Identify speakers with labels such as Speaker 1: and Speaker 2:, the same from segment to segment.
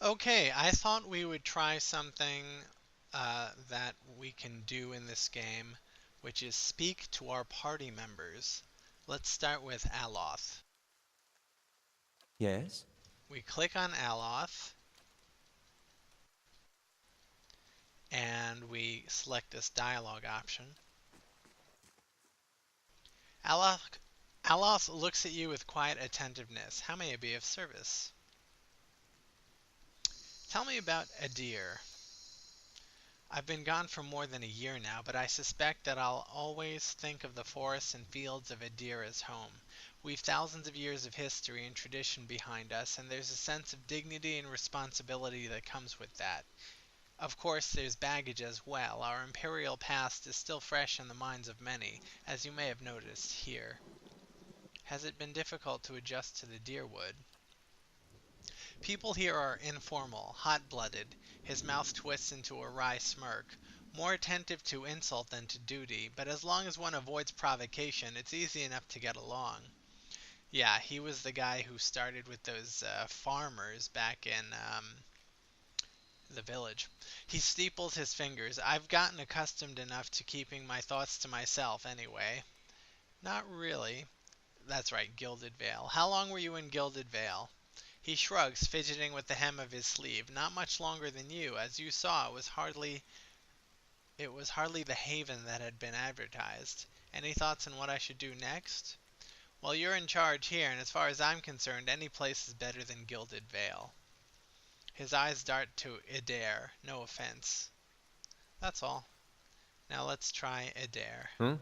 Speaker 1: Okay, I thought we would try something that we can do in this game, which is speak to our party members. Let's start with Aloth.
Speaker 2: Yes?
Speaker 1: We click on Aloth and we select this dialogue option. Aloth, Aloth looks at you with quiet attentiveness. How may I be of service? Tell me about Adir. I've been gone for more than a year now, but I suspect that I'll always think of the forests and fields of Adir as home. We've thousands of years of history and tradition behind us, and there's a sense of dignity and responsibility that comes with that. Of course, there's baggage as well. Our imperial past is still fresh in the minds of many, as you may have noticed here. Has it been difficult to adjust to the Deerwood? People here are informal, hot-blooded. His mouth twists into a wry smirk. More attentive to insult than to duty, but as long as one avoids provocation, it's easy enough to get along. Yeah, he was the guy who started with those farmers back in the village. He steeples his fingers. I've gotten accustomed enough to keeping my thoughts to myself, anyway. Not really. That's right, Gilded Vale. How long were you in Gilded Vale? He shrugs, fidgeting with the hem of his sleeve. Not much longer than you. As you saw, it was hardly the haven that had been advertised. Any thoughts on what I should do next? Well, you're in charge here, and as far as I'm concerned, any place is better than Gilded Vale. His eyes dart to Adair. No offense. That's all. Now let's try Adair.
Speaker 2: Huh?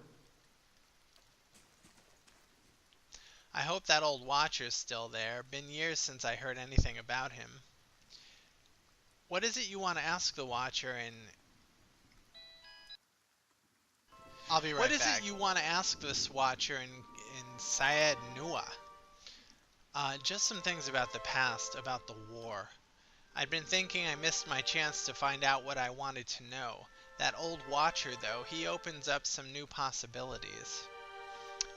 Speaker 1: I hope that old watcher's still there. Been years since I heard anything about him. What is it you want to ask the watcher and
Speaker 2: I'll be
Speaker 1: what
Speaker 2: right
Speaker 1: is it
Speaker 2: back.
Speaker 1: you want to ask this watcher in Syed Nua? Just some things about the past, about the war. I'd been thinking I missed my chance to find out what I wanted to know. That old watcher, though, he opens up some new possibilities.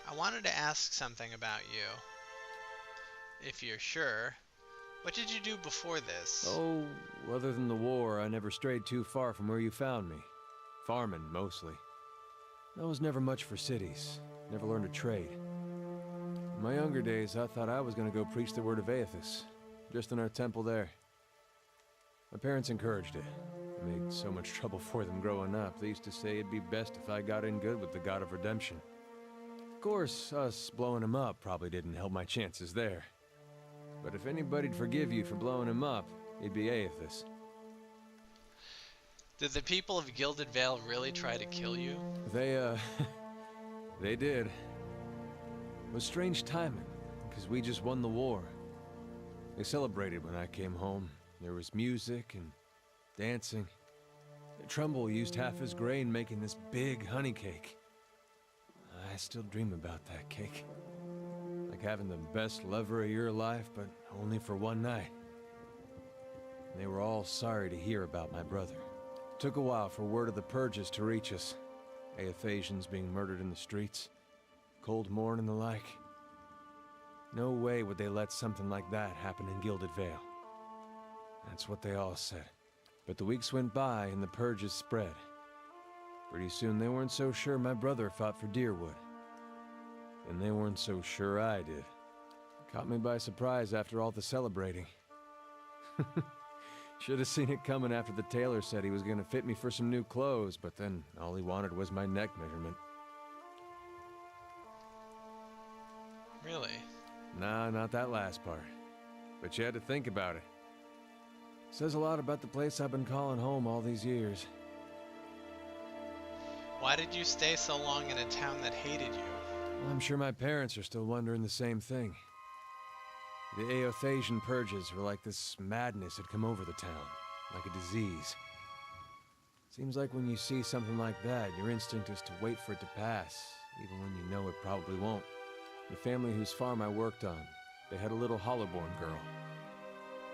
Speaker 1: I wanted to ask something about you, if you're sure. What did you do before this?
Speaker 2: Oh, other than the war, I never strayed too far from where you found me. Farming, mostly. I was never much for cities. Never learned a trade. In my younger days, I thought I was gonna go preach the word of Aethys. Just in our temple there. My parents encouraged it. I made so much trouble for them growing up. They used to say it'd be best if I got in good with the God of Redemption. Of course, us blowing him up probably didn't help my chances there. But if anybody'd forgive you for blowing him up, it'd be Aethys.
Speaker 1: Did the people of Gilded Vale really try to kill you?
Speaker 2: They, they did. It was strange timing, because we just won the war. They celebrated when I came home. There was music and dancing. Trumbull used half his grain making this big honey cake. I still dream about that cake. Like having the best lover of your life, but only for one night. And they were all sorry to hear about my brother. Took a while for word of the purges to reach us. Aethasians being murdered in the streets. Cold Morn and the like. No way would they let something like that happen in Gilded Vale. That's what they all said. But the weeks went by and the purges spread. Pretty soon they weren't so sure my brother fought for Deerwood. And they weren't so sure I did. Caught me by surprise after all the celebrating. Should have seen it coming after the tailor said he was gonna fit me for some new clothes, but then all he wanted was my neck measurement.
Speaker 1: Really?
Speaker 2: Nah, not that last part. But you had to think about it. Says a lot about the place I've been calling home all these years.
Speaker 1: Why did you stay so long in a town that hated you?
Speaker 2: Well, I'm sure my parents are still wondering the same thing. The Aothasian purges were like this madness had come over the town, like a disease. Seems like when you see something like that, your instinct is to wait for it to pass, even when you know it probably won't. The family whose farm I worked on, they had a little Hollowborn girl.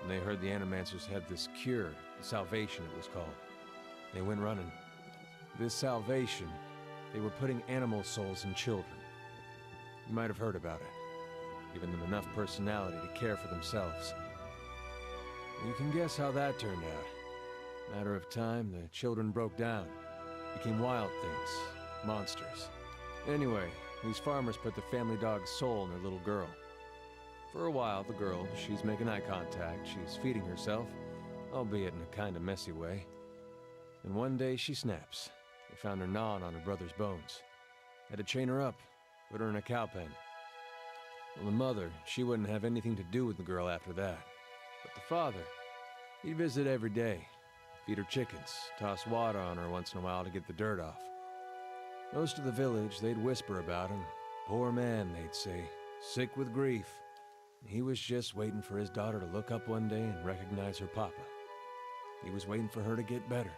Speaker 2: And they heard the Animancers had this cure, salvation it was called. They went running. This salvation, they were putting animal souls in children. You might have heard about it. Giving them enough personality to care for themselves. You can guess how that turned out. Matter of time, the children broke down. Became wild things. Monsters. Anyway, these farmers put the family dog's soul in their little girl. For a while, the girl, she's making eye contact, she's feeding herself, albeit in a kind of messy way. And one day she snaps. They found her gnawing on her brother's bones. Had to chain her up, put her in a cow pen. Well, the mother, she wouldn't have anything to do with the girl after that. But the father, he'd visit every day, feed her chickens, toss water on her once in a while to get the dirt off. Most of the village, they'd whisper about him. Poor man, they'd say, sick with grief. He was just waiting for his daughter to look up one day and recognize her papa. He was waiting for her to get better.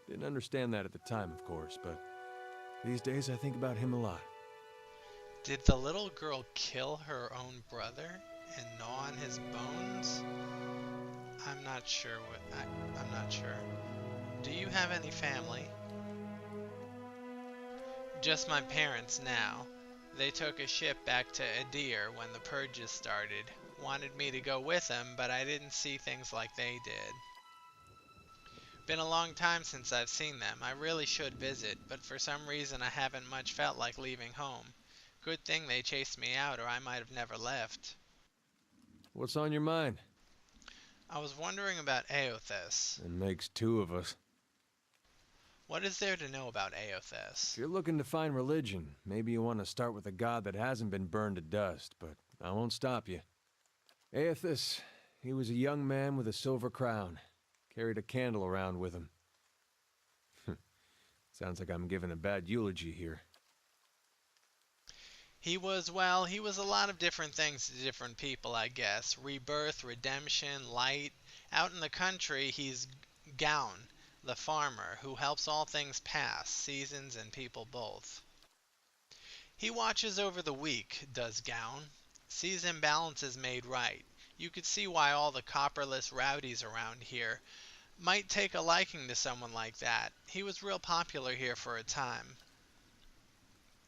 Speaker 2: Didn't understand that at the time, of course, but these days I think about him a lot.
Speaker 1: Did the little girl kill her own brother and gnaw on his bones? I'm not sure I'm not sure. Do you have any family? Just my parents now. They took a ship back to Adir when the purges started. Wanted me to go with them, but I didn't see things like they did. Been a long time since I've seen them. I really should visit, but for some reason I haven't much felt like leaving home. Good thing they chased me out, or I might have never left.
Speaker 2: What's on your mind?
Speaker 1: I was wondering about Eothas.
Speaker 2: It makes two of us.
Speaker 1: What is there to know about Eothas?
Speaker 2: If you're looking to find religion, maybe you want to start with a god that hasn't been burned to dust, but I won't stop you. Eothas, he was a young man with a silver crown. Carried a candle around with him. Sounds like I'm giving a bad eulogy here.
Speaker 1: He was a lot of different things to different people, I guess. Rebirth, redemption, light. Out in the country, he's Gaun, the farmer, who helps all things pass, seasons and people both. He watches over the weak, does Gaun. Sees imbalances made right. You could see why all the copperless rowdies around here might take a liking to someone like that. He was real popular here for a time.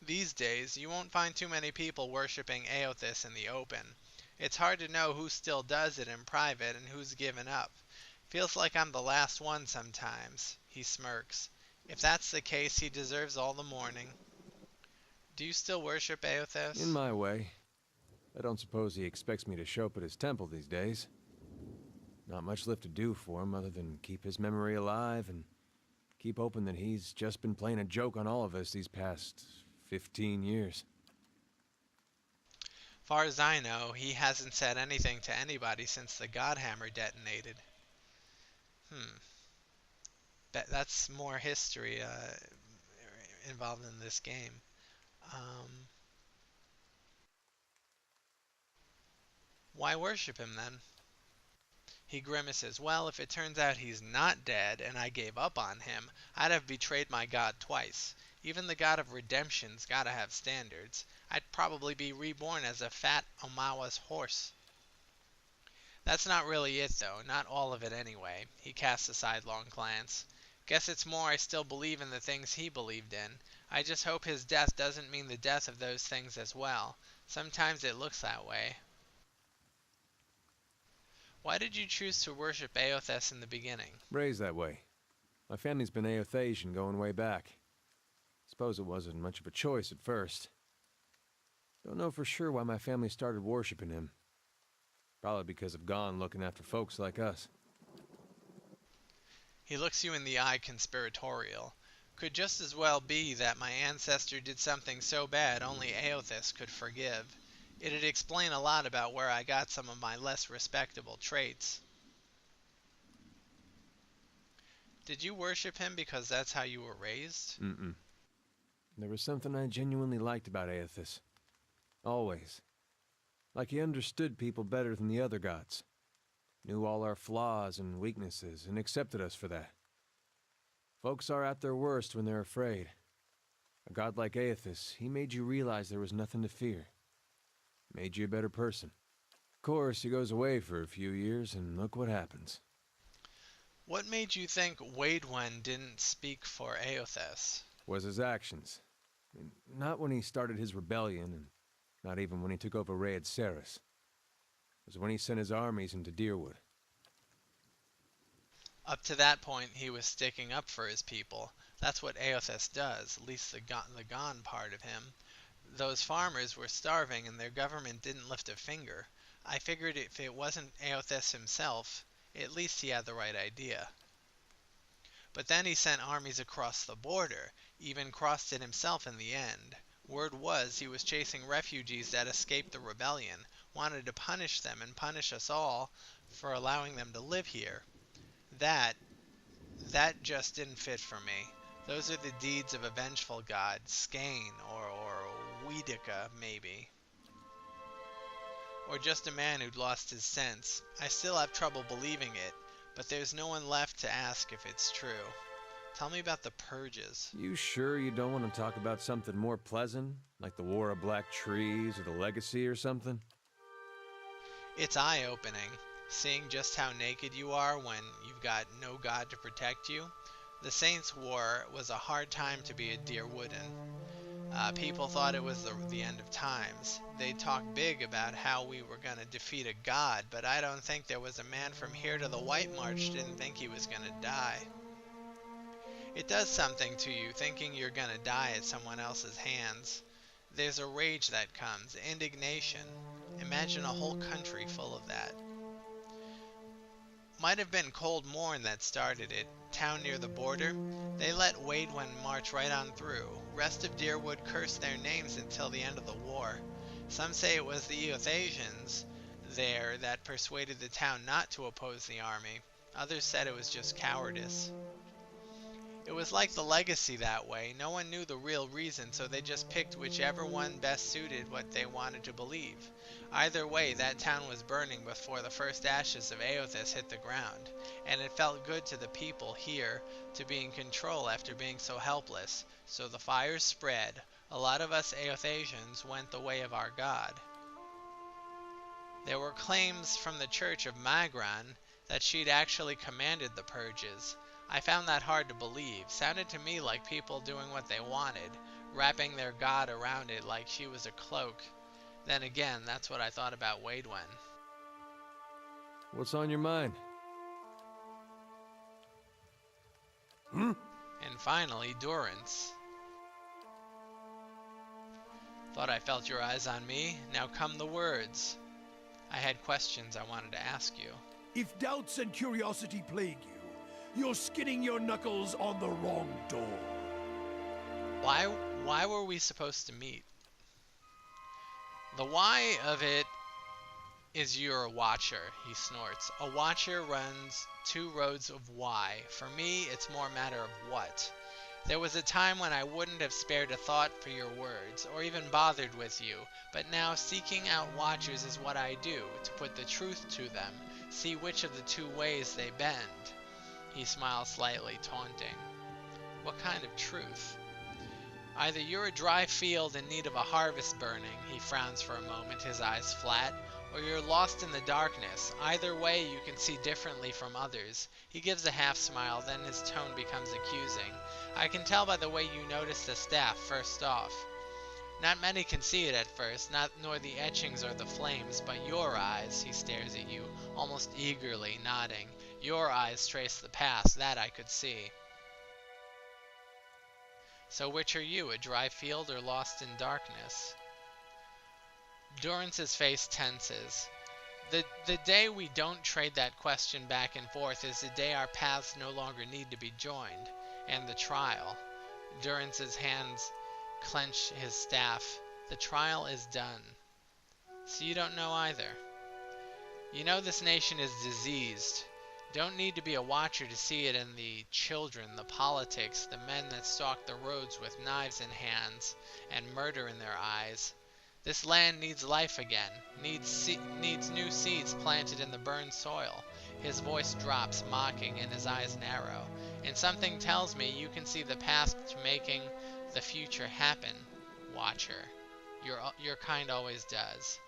Speaker 1: These days, you won't find too many people worshipping Eothas in the open. It's hard to know who still does it in private and who's given up. Feels like I'm the last one sometimes. He smirks. If that's the case, he deserves all the mourning. Do you still worship Eothas?
Speaker 2: In my way. I don't suppose he expects me to show up at his temple these days. Not much left to do for him other than keep his memory alive and keep hoping that he's just been playing a joke on all of us these past 15 years.
Speaker 1: Far as I know, he hasn't said anything to anybody since the Godhammer detonated. That's more history involved in this game. Why worship him then? He grimaces. Well, if it turns out he's not dead and I gave up on him, I'd have betrayed my god twice. Even the god of redemption's gotta have standards. I'd probably be reborn as a fat Omawa's horse. That's not really it, though. Not all of it, anyway. He casts a sidelong glance. Guess it's more I still believe in the things he believed in. I just hope his death doesn't mean the death of those things as well. Sometimes it looks that way. Why did you choose to worship Eothas in the beginning?
Speaker 2: Raised that way. My family's been Eothasian going way back. Suppose it wasn't much of a choice at first. Don't know for sure why my family started worshiping him. Probably because of Gaun looking after folks like us.
Speaker 1: He looks you in the eye conspiratorial. Could just as well be that my ancestor did something so bad only Eothas could forgive. It'd explain a lot about where I got some of my less respectable traits. Did you worship him because that's how you were raised?
Speaker 2: Mm-mm. There was something I genuinely liked about Eothas. Always. Like he understood people better than the other gods. Knew all our flaws and weaknesses and accepted us for that. Folks are at their worst when they're afraid. A god like Eothas, he made you realize there was nothing to fear. Made you a better person. Of course, he goes away for a few years, and look what happens.
Speaker 1: What made you think Waidwen didn't speak for Eothas?
Speaker 2: Was his actions. Not when he started his rebellion, and not even when he took over Rhaed Saris. It was when he sent his armies into Dyrwood.
Speaker 1: Up to that point, he was sticking up for his people. That's what Eothas does, at least the Gon part of him. Those farmers were starving and their government didn't lift a finger. I figured if it wasn't Eothas himself, at least he had the right idea. But then he sent armies across the border, even crossed it himself in the end. Word was he was chasing refugees that escaped the rebellion, wanted to punish them and punish us all for allowing them to live here. That that just didn't fit for me. Those are the deeds of a vengeful god, Skane or Weedica maybe. Or just a man who'd lost his sense. I still have trouble believing it, but there's no one left to ask if it's true. Tell me about the purges.
Speaker 2: You sure you don't want to talk about something more pleasant? Like the War of Black Trees or the Legacy or something?
Speaker 1: It's eye-opening, seeing just how naked you are when you've got no god to protect you. The Saints' War was a hard time to be a Deer Wooden. People thought it was the end of times. They talked big about how we were going to defeat a god, but I don't think there was a man from here to the White March didn't think he was going to die. It does something to you thinking you're going to die at someone else's hands. There's a rage that comes, indignation. Imagine a whole country full of that. Might have been Cold Morn that started it. Town near the border. They let Waidwen march right on through. Rest of Deerwood cursed their names until the end of the war. Some say it was the Eothasians there that persuaded the town not to oppose the army. Others said it was just cowardice. It was like the Legacy that way. No one knew the real reason, so they just picked whichever one best suited what they wanted to believe. Either way, that town was burning before the first ashes of Eothas hit the ground, and it felt good to the people here to be in control after being so helpless. So the fires spread. A lot of us Eothasians went the way of our god. There were claims from the Church of Magran that she'd actually commanded the purges. I found that hard to believe. Sounded to me like people doing what they wanted, wrapping their god around it like she was a cloak. Then again, that's what I thought about Waidwen.
Speaker 2: What's on your mind?
Speaker 1: And finally, Durance. Thought I felt your eyes on me. Now come the words. I had questions I wanted to ask you.
Speaker 3: If doubts and curiosity plague you, you're skinning your knuckles on the wrong door.
Speaker 1: Why were we supposed to meet? The why of it is you're a watcher, he snorts. A watcher runs two roads of why. For me, it's more a matter of what. There was a time when I wouldn't have spared a thought for your words, or even bothered with you, but now seeking out watchers is what I do, to put the truth to them, see which of the two ways they bend. He smiles slightly, taunting. What kind of truth? Either you're a dry field in need of a harvest burning, he frowns for a moment, his eyes flat, or you're lost in the darkness. Either way you can see differently from others. He gives a half smile, then his tone becomes accusing. I can tell by the way you notice the staff first off. Not many can see it at first, nor the etchings or the flames, but your eyes, he stares at you, almost eagerly, nodding. Your eyes trace the past, that I could see. So which are you, a dry field or lost in darkness? Durance's face tenses. The day we don't trade that question back and forth is the day our paths no longer need to be joined. And the trial. Durance's hands clench his staff. The trial is done. So you don't know either. You know this nation is diseased. Don't need to be a watcher to see it in the children, the politics, the men that stalk the roads with knives in hands and murder in their eyes. This land needs life again, needs new seeds planted in the burned soil. His voice drops, mocking, and his eyes narrow. And something tells me you can see the path to making the future happen, Watcher. Your kind always does.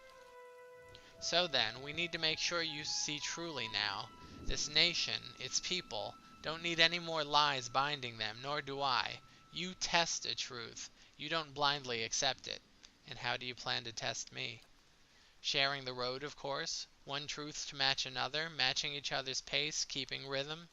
Speaker 1: So then, we need to make sure you see truly now. This nation, its people, don't need any more lies binding them, nor do I. You test a truth. You don't blindly accept it. And how do you plan to test me? Sharing the road, of course. One truth to match another, matching each other's pace, keeping rhythm.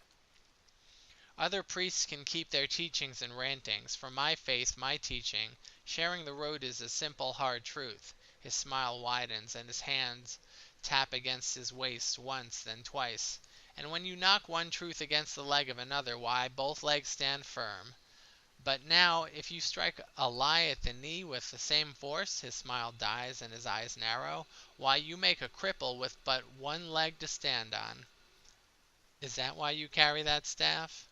Speaker 1: Other priests can keep their teachings and rantings. For my faith, my teaching, sharing the road is a simple, hard truth. His smile widens, and his hands tap against his waist once, then twice. And when you knock one truth against the leg of another, why, both legs stand firm. But now, if you strike a lie at the knee with the same force, his smile dies and his eyes narrow, why, you make a cripple with but one leg to stand on. Is that why you carry that staff?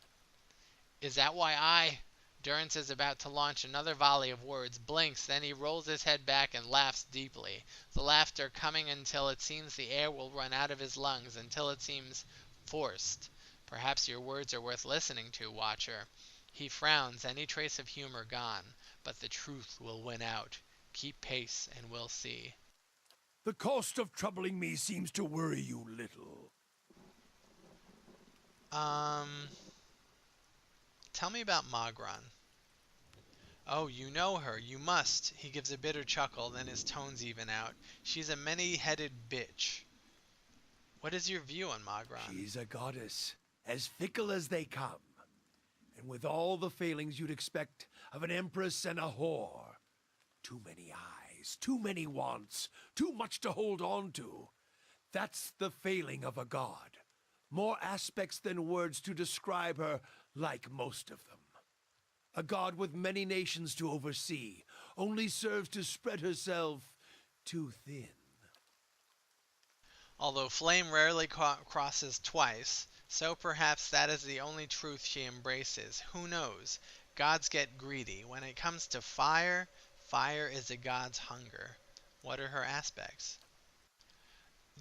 Speaker 1: Is that why Durrance is about to launch another volley of words, blinks, then he rolls his head back and laughs deeply, the laughter coming until it seems the air will run out of his lungs, until it seems forced. Perhaps your words are worth listening to, Watcher. He frowns, any trace of humor gone, but the truth will win out. Keep pace, and we'll see.
Speaker 3: The cost of troubling me seems to worry you little.
Speaker 1: Tell me about Magron. Oh, you know her. You must. He gives a bitter chuckle, then his tones even out. She's a many-headed bitch. What is your view on Magron?
Speaker 3: She's a goddess, as fickle as they come, and with all the failings you'd expect of an empress and a whore. Too many eyes, too many wants, too much to hold on to. That's the failing of a god. More aspects than words to describe her, like most of them. A god with many nations to oversee, only serves to spread herself too thin.
Speaker 1: Although flame rarely crosses twice, so perhaps that is the only truth she embraces. Who knows? Gods get greedy. When it comes to fire, fire is a god's hunger. What are her aspects?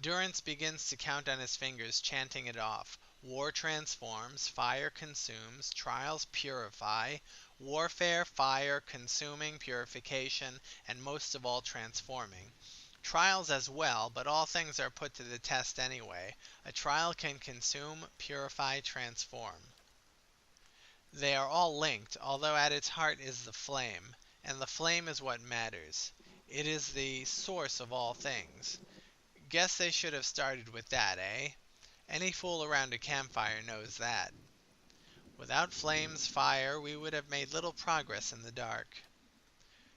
Speaker 1: Durrance begins to count on his fingers, chanting it off. War transforms, fire consumes, trials purify, warfare, fire, consuming, purification, and most of all transforming. Trials as well, but all things are put to the test anyway. A trial can consume, purify, transform. They are all linked, although at its heart is the flame, and the flame is what matters. It is the source of all things. Guess they should have started with that, eh? Any fool around a campfire knows that. Without flames, fire, we would have made little progress in the dark.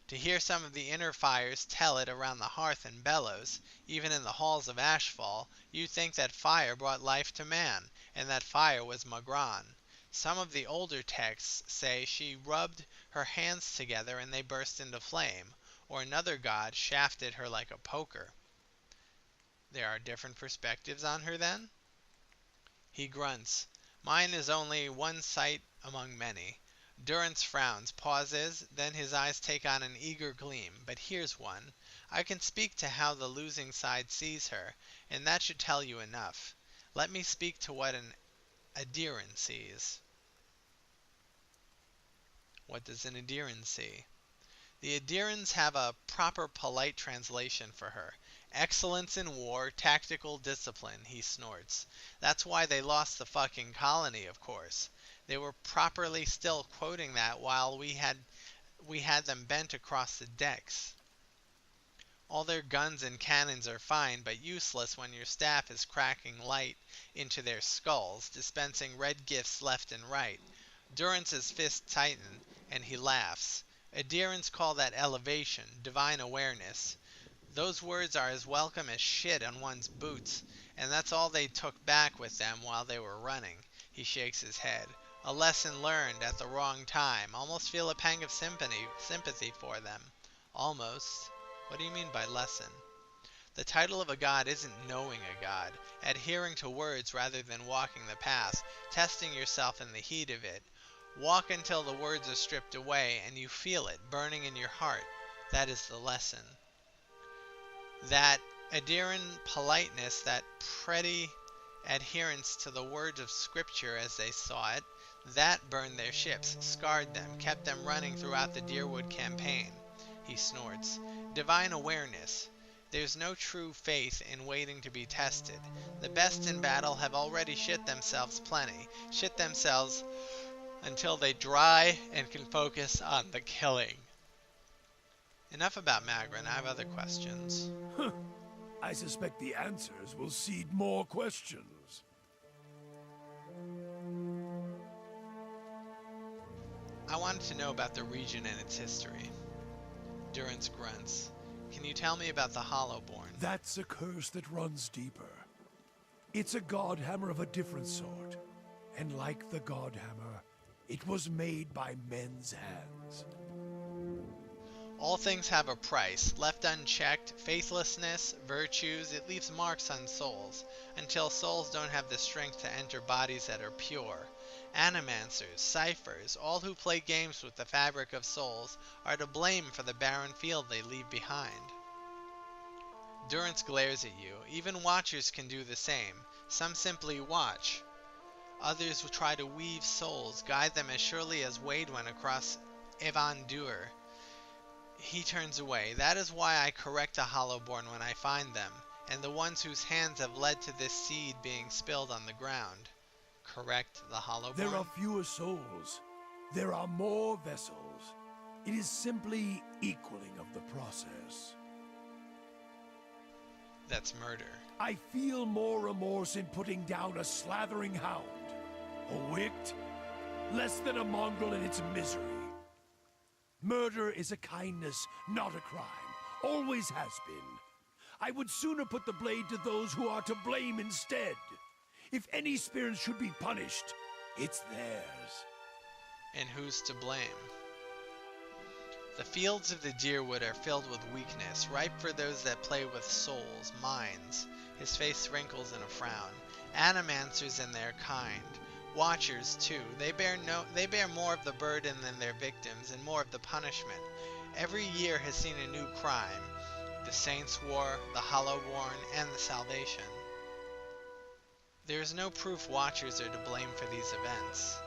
Speaker 1: To hear some of the inner fires tell it around the hearth and bellows, even in the halls of Ashfall, you'd think that fire brought life to man, and that fire was Magron. Some of the older texts say she rubbed her hands together and they burst into flame, or another god shafted her like a poker. There are different perspectives on her, then? He grunts. Mine is only one sight among many. Durrance frowns, pauses, then his eyes take on an eager gleam. But here's one. I can speak to how the losing side sees her, and that should tell you enough. Let me speak to what an Adiran sees. What does an Adiran see? The Adirans have a proper polite translation for her. Excellence in war, tactical discipline, he snorts. That's why they lost the fucking colony, of course. They were properly still quoting that while we had them bent across the decks. All their guns and cannons are fine, but useless when your staff is cracking light into their skulls, dispensing red gifts left and right. Durrance's fists tighten, and he laughs. Adirans call that elevation, divine awareness. Those words are as welcome as shit on one's boots, and that's all they took back with them while they were running. He shakes his head. A lesson learned at the wrong time. Almost feel a pang of sympathy for them. Almost. What do you mean by lesson? The title of a god isn't knowing a god, adhering to words rather than walking the path, testing yourself in the heat of it. Walk until the words are stripped away and you feel it burning in your heart. That is the lesson. That Adiran politeness, that pretty adherence to the words of Scripture as they saw it, that burned their ships, scarred them, kept them running throughout the Deerwood campaign. He snorts. Divine awareness. There's no true faith in waiting to be tested. The best in battle have already shit themselves plenty, shit themselves until they dry and can focus on the killing. Enough about Magron, I have other questions.
Speaker 3: I suspect the answers will seed more questions.
Speaker 1: I wanted to know about the region and its history. Durance grunts. Can you tell me about the Hollowborn?
Speaker 3: That's a curse that runs deeper. It's a godhammer of a different sort. And like the godhammer, it was made by men's hands.
Speaker 1: All things have a price. Left unchecked, faithlessness, virtues, it leaves marks on souls, until souls don't have the strength to enter bodies that are pure. Animancers, ciphers, all who play games with the fabric of souls are to blame for the barren field they leave behind. Durance glares at you. Even watchers can do the same. Some simply watch. Others will try to weave souls, guide them as surely as Wade went across Evan Dur. He turns away. That is why I correct the Hollowborn when I find them, and the ones whose hands have led to this seed being spilled on the ground. Correct the Hollowborn?
Speaker 3: There are fewer souls. There are more vessels. It is simply equaling of the process.
Speaker 1: That's murder.
Speaker 3: I feel more remorse in putting down a slathering hound. A wict, less than a mongrel in its misery. Murder is a kindness, not a crime. Always has been. I would sooner put the blade to those who are to blame instead. If any spirit should be punished, it's theirs.
Speaker 1: And who's to blame? The fields of the Dyrwood are filled with weakness, ripe for those that play with souls, minds. His face wrinkles in a frown. Animancers and their kind. Watchers, too. They bear more of the burden than their victims, and more of the punishment. Every year has seen a new crime. The Saints' War, the Hollowborn, and the Salvation. There is no proof Watchers are to blame for these events.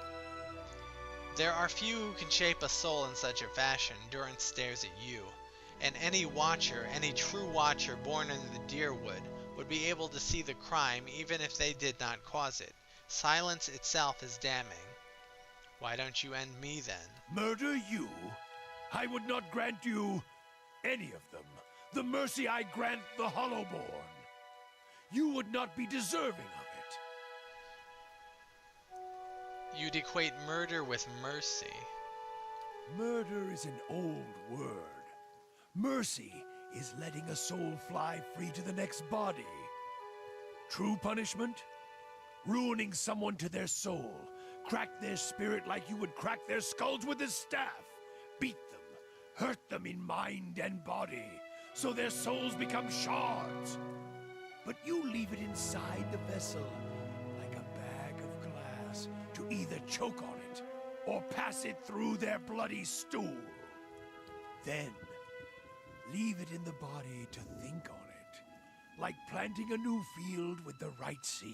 Speaker 1: There are few who can shape a soul in such a fashion. Durance stares at you. And any Watcher, any true Watcher born in the Dyrwood, would be able to see the crime even if they did not cause it. Silence itself is damning. Why don't you end me then?
Speaker 3: Murder you? I would not grant you any of them. The mercy I grant the Hollowborn. You would not be deserving of it.
Speaker 1: You'd equate murder with mercy.
Speaker 3: Murder is an old word. Mercy is letting a soul fly free to the next body. True punishment? Ruining someone to their soul. Crack their spirit like you would crack their skulls with a staff. Beat them. Hurt them in mind and body. So their souls become shards. But you leave it inside the vessel, like a bag of glass, to either choke on it, or pass it through their bloody stool. Then, leave it in the body to think on it, like planting a new field with the right seed.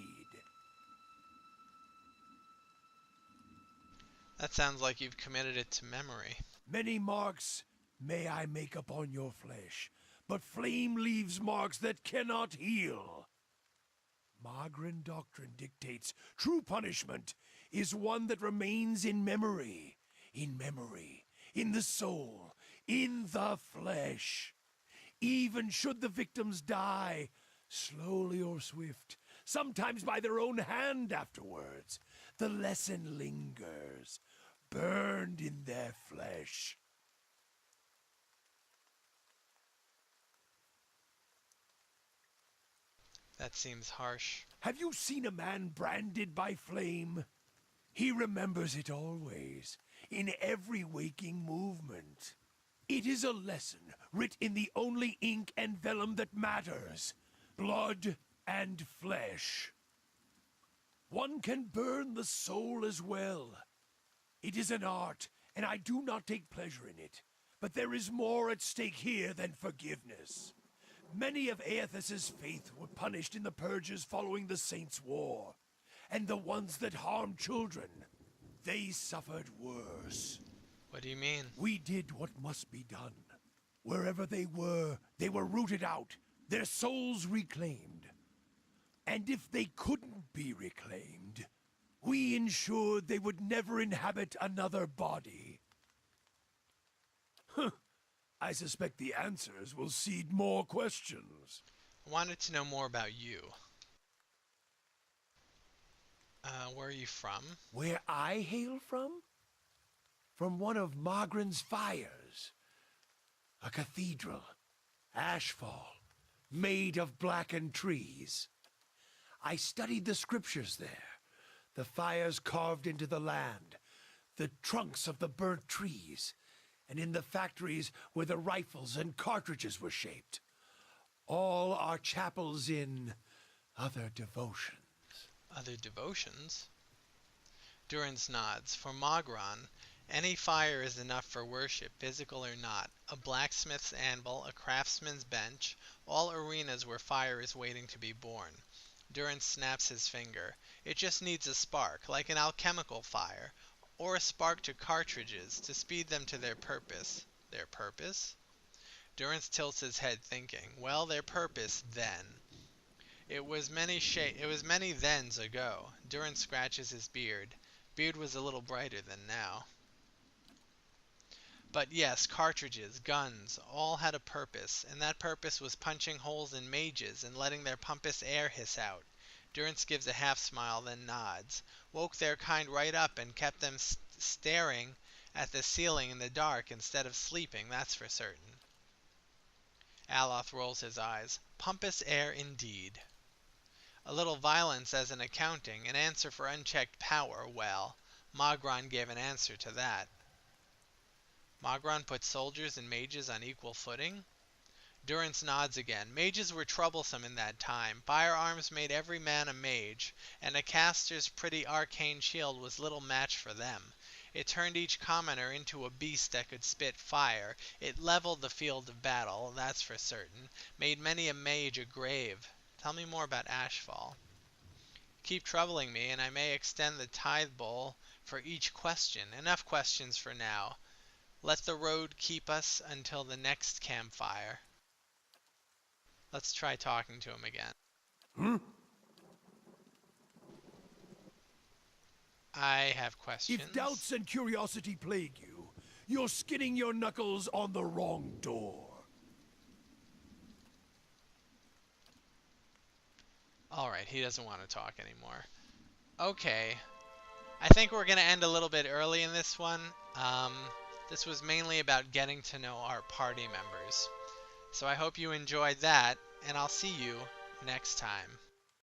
Speaker 1: That sounds like you've committed it to memory.
Speaker 3: Many marks may I make upon your flesh, but flame leaves marks that cannot heal. Magran doctrine dictates true punishment is one that remains in memory, in the soul, in the flesh. Even should the victims die, slowly or swift, sometimes by their own hand afterwards, the lesson lingers, burned in their flesh.
Speaker 1: That seems harsh.
Speaker 3: Have you seen a man branded by flame? He remembers it always, in every waking movement. It is a lesson writ in the only ink and vellum that matters, blood and flesh. One can burn the soul as well. It is an art, and I do not take pleasure in it. But there is more at stake here than forgiveness. Many of Aethys' faith were punished in the purges following the Saints' War. And the ones that harmed children, they suffered worse.
Speaker 1: What do you mean?
Speaker 3: We did what must be done. Wherever they were rooted out, their souls reclaimed. And if they couldn't be reclaimed, we ensured they would never inhabit another body. I suspect the answers will seed more questions.
Speaker 1: I wanted to know more about you. Where are you from?
Speaker 3: Where I hail from? from one of Magran's fires. A cathedral, Ashfall, made of blackened trees. I studied the scriptures there, the fires carved into the land, the trunks of the burnt trees, and in the factories where the rifles and cartridges were shaped. All are chapels in other devotions.
Speaker 1: Other devotions? Durance nods. For Magran, any fire is enough for worship, physical or not. A blacksmith's anvil, a craftsman's bench, all arenas where fire is waiting to be born. Durance snaps his finger. It just needs a spark, like an alchemical fire, or a spark to cartridges, to speed them to their purpose. Their purpose? Durance tilts his head, thinking. Well, their purpose, then. It was many thens ago. Durance scratches his beard. Beard was a little brighter than now. But yes, cartridges, guns, all had a purpose, and that purpose was punching holes in mages and letting their pompous air hiss out. Durance gives a half smile, then nods. Woke their kind right up and kept them staring at the ceiling in the dark instead of sleeping, that's for certain. Aloth rolls his eyes. Pompous air indeed. A little violence as an accounting, an answer for unchecked power, well, Magran gave an answer to that. Magran put soldiers and mages on equal footing? Durance nods again. Mages were troublesome in that time. Firearms made every man a mage, and a caster's pretty arcane shield was little match for them. It turned each commoner into a beast that could spit fire. It leveled the field of battle, that's for certain. Made many a mage a grave. Tell me more about Ashfall. Keep troubling me, and I may extend the tithe bowl for each question. Enough questions for now. Let the road keep us until the next campfire. Let's try talking to him again. I have questions.
Speaker 3: If doubts and curiosity plague you, you're skinning your knuckles on the wrong door.
Speaker 1: Alright, he doesn't want to talk anymore. Okay. I think we're going to end a little bit early in this one. This was mainly about getting to know our party members. So I hope you enjoyed that, and I'll see you next time.